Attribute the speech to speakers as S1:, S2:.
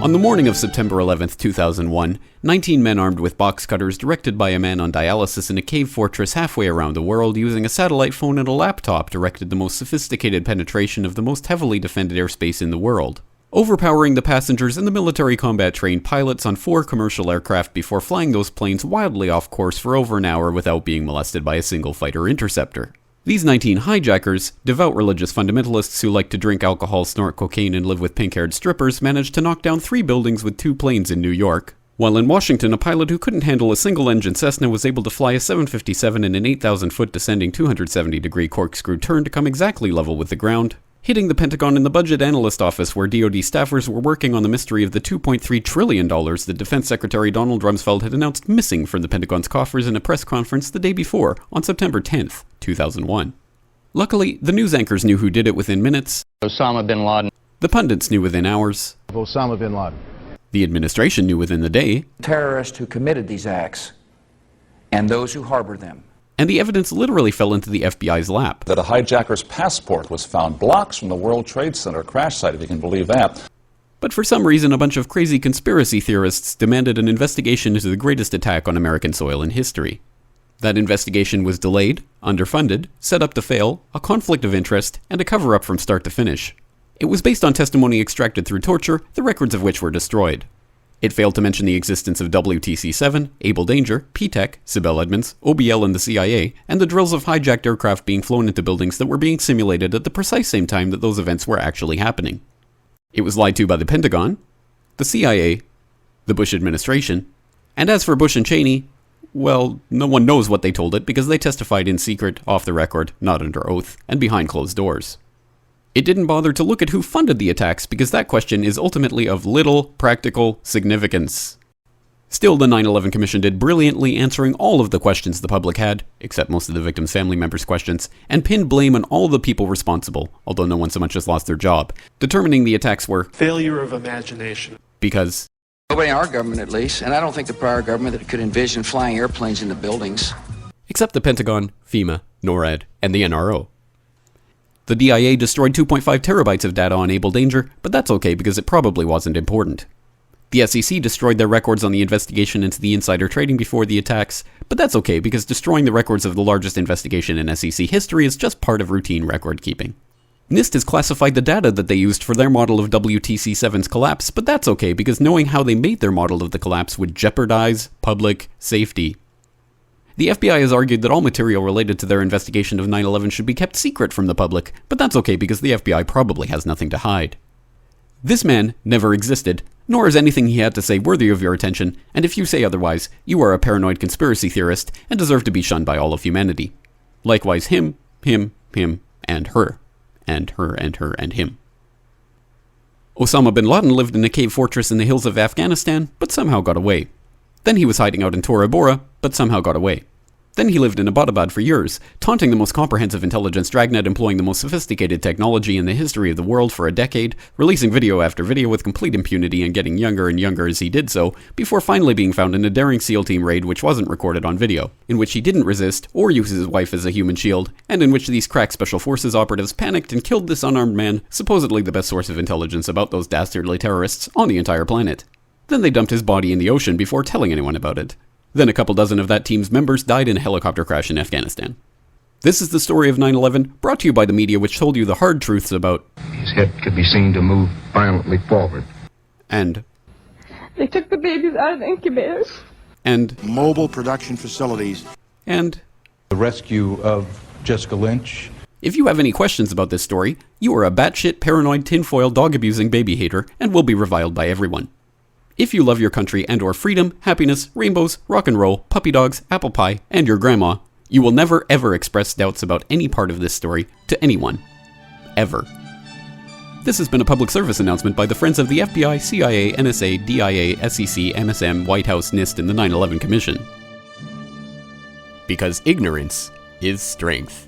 S1: On the morning of September 11, 2001, 19 men armed with box cutters directed by a man on dialysis in a cave fortress halfway around the world using a satellite phone and a laptop directed the most sophisticated penetration of the most heavily defended airspace in the world, overpowering the passengers and the military combat-trained pilots on 4 commercial aircraft before flying those planes wildly off course for over an hour without being molested by a single fighter interceptor. These 19 hijackers, devout religious fundamentalists who like to drink alcohol, snort cocaine, and live with pink-haired strippers, managed to knock down 3 buildings with 2 planes in New York, while in Washington, a pilot who couldn't handle a single-engine Cessna was able to fly a 757 in an 8,000-foot descending 270-degree corkscrew turn to come exactly level with the ground, hitting the Pentagon in the budget analyst office where DoD staffers were working on the mystery of the $2.3 trillion that Defense Secretary Donald Rumsfeld had announced missing from the Pentagon's coffers in a press conference the day before, on September 10th, 2001. Luckily, the news anchors knew who did it within minutes.
S2: Osama bin Laden.
S1: The pundits knew within hours.
S3: Osama bin Laden.
S1: The administration knew within the day.
S4: Terrorists who committed these acts and those who harbor them.
S1: And the evidence literally fell into the FBI's lap.
S5: That a hijacker's passport was found blocks from the World Trade Center crash site, if you can believe that.
S1: But for some reason, a bunch of crazy conspiracy theorists demanded an investigation into the greatest attack on American soil in history. That investigation was delayed, underfunded, set up to fail, a conflict of interest, and a cover-up from start to finish. It was based on testimony extracted through torture, the records of which were destroyed. It failed to mention the existence of WTC-7, Able Danger, P-TECH, Sibel Edmonds, OBL and the CIA, and the drills of hijacked aircraft being flown into buildings that were being simulated at the precise same time that those events were actually happening. It was lied to by the Pentagon, the CIA, the Bush administration, and as for Bush and Cheney, well, no one knows what they told it because they testified in secret, off the record, not under oath, and behind closed doors. It didn't bother to look at who funded the attacks because that question is ultimately of little practical significance. Still, the 9/11 Commission did brilliantly answering all of the questions the public had, except most of the victims' family members' questions, and pinned blame on all the people responsible, although no one so much as lost their job, determining the attacks were
S6: failure of imagination.
S1: Because
S4: Nobody in our government, at least, and I don't think the prior government that could envision flying airplanes into buildings.
S1: Except the Pentagon, FEMA, NORAD, and the NRO. The DIA destroyed 2.5 terabytes of data on Able Danger, but that's okay because it probably wasn't important. The SEC destroyed their records on the investigation into the insider trading before the attacks, but that's okay because destroying the records of the largest investigation in SEC history is just part of routine record keeping. NIST has classified the data that they used for their model of WTC-7's collapse, but that's okay because knowing how they made their model of the collapse would jeopardize public safety. The FBI has argued that all material related to their investigation of 9/11 should be kept secret from the public, but that's okay because the FBI probably has nothing to hide. This man never existed, nor is anything he had to say worthy of your attention, and if you say otherwise, you are a paranoid conspiracy theorist and deserve to be shunned by all of humanity. Likewise him, and her, and her, and her, and him. Osama bin Laden lived in a cave fortress in the hills of Afghanistan, but somehow got away. Then he was hiding out in Tora Bora, but somehow got away. Then he lived in Abbottabad for years, taunting the most comprehensive intelligence dragnet employing the most sophisticated technology in the history of the world for a decade, releasing video after video with complete impunity and getting younger and younger as he did so, before finally being found in a daring SEAL team raid which wasn't recorded on video, in which he didn't resist or use his wife as a human shield, and in which these crack special forces operatives panicked and killed this unarmed man, supposedly the best source of intelligence about those dastardly terrorists on the entire planet. Then they dumped his body in the ocean before telling anyone about it. Then a couple dozen of that team's members died in a helicopter crash in Afghanistan. This is the story of 9/11, brought to you by the media which told you the hard truths about
S7: his head could be seen to move violently forward.
S1: And
S8: they took the babies out of the incubators.
S1: And
S3: mobile production facilities.
S1: And
S9: the rescue of Jessica Lynch.
S1: If you have any questions about this story, you are a batshit paranoid tinfoil dog-abusing baby hater and will be reviled by everyone. If you love your country and or freedom, happiness, rainbows, rock and roll, puppy dogs, apple pie, and your grandma, you will never ever express doubts about any part of this story to anyone. Ever. This has been a public service announcement by the Friends of the FBI, CIA, NSA, DIA, SEC, MSM, White House, NIST, and the 9/11 Commission. Because ignorance is strength.